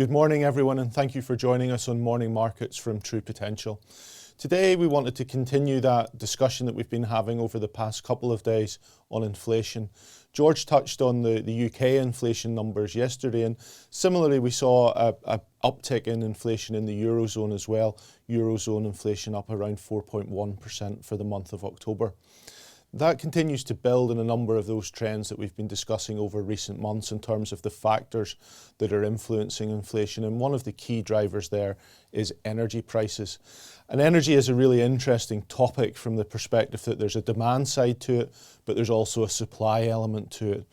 Good morning everyone, and thank you for joining us on Morning Markets from True Potential. Today we wanted to continue that discussion that we've been having over the past couple of days on inflation. George touched on the UK inflation numbers yesterday, and similarly we saw a uptick in inflation in the Eurozone as well. Eurozone inflation up around 4.1% for the month of October. That continues to build in a number of those trends that we've been discussing over recent months in terms of the factors that are influencing inflation. And one of the key drivers there is energy prices. And energy is a really interesting topic from the perspective that there's a demand side to it, but there's also a supply element to it.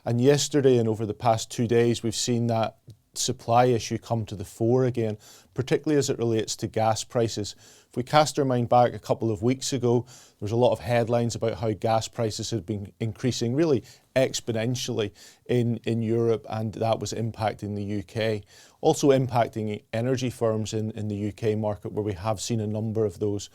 And yesterday and over the past 2 days, we've seen that supply issue come to the fore again, particularly as it relates to gas prices. If we cast our mind back a couple of weeks ago, there was a lot of headlines about how gas prices had been increasing really exponentially in Europe, and that was impacting the UK. Also impacting energy firms in the UK market, where we have seen a number of those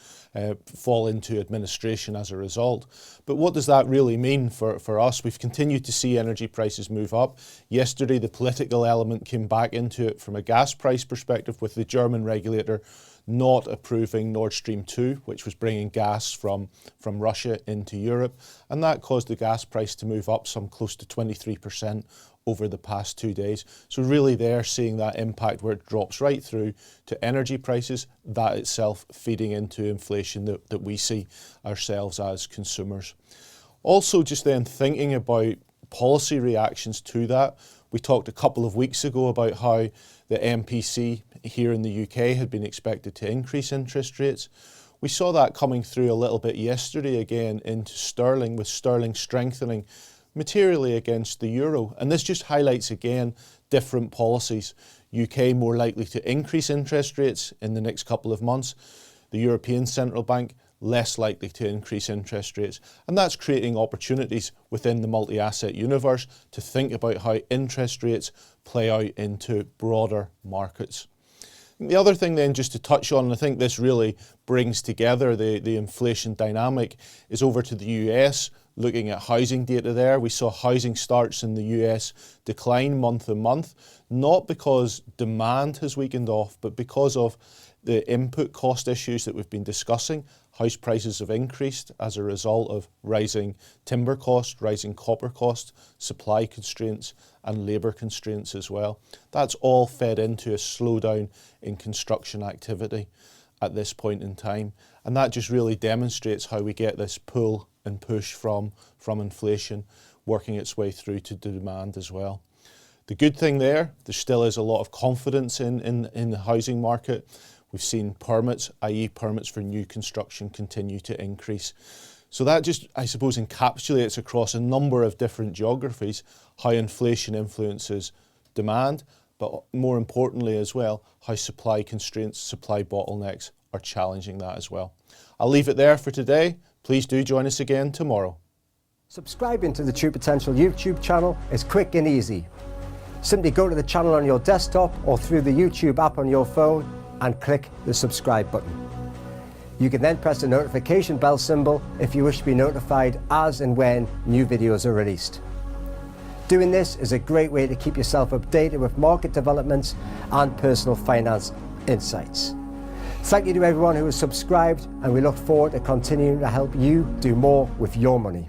fall into administration as a result. But what does that really mean for us? We've continued to see energy prices move up. Yesterday, the political element came back into it from a gas price perspective, with the German regulator not approving Nord Stream 2, which was bringing gas from Russia into Europe. And that caused the gas price to move up some close to 23% over the past 2 days. So really they're seeing that impact where it drops right through to energy prices, that itself feeding into inflation that we see ourselves as consumers. Also, just then thinking about policy reactions to that, we talked a couple of weeks ago about how the MPC here in the UK had been expected to increase interest rates. We saw that coming through a little bit yesterday again into sterling, with sterling strengthening materially against the euro. And this just highlights again different policies. UK more likely to increase interest rates in the next couple of months. The European Central Bank less likely to increase interest rates. And that's creating opportunities within the multi-asset universe to think about how interest rates play out into broader markets. The other thing then, just to touch on, and I think this really brings together the inflation dynamic, is over to the US. Looking at housing data there, we saw housing starts in the US decline month on month, not because demand has weakened off, but because of the input cost issues that we've been discussing. House prices have increased as a result of rising timber costs, rising copper costs, supply constraints and labour constraints as well. That's all fed into a slowdown in construction activity at this point in time. And that just really demonstrates how we get this pull and push from inflation working its way through to demand as well. The good thing there still is a lot of confidence in the housing market. We've seen permits, i.e. permits for new construction, continue to increase. So that just, I suppose, encapsulates across a number of different geographies how inflation influences demand, but more importantly as well, how supply constraints, supply bottlenecks are challenging that as well. I'll leave it there for today. Please do join us again tomorrow. Subscribing to the True Potential YouTube channel is quick and easy. Simply go to the channel on your desktop or through the YouTube app on your phone and click the subscribe button. You can then press the notification bell symbol if you wish to be notified as and when new videos are released. Doing this is a great way to keep yourself updated with market developments and personal finance insights. Thank you to everyone who has subscribed, and we look forward to continuing to help you do more with your money.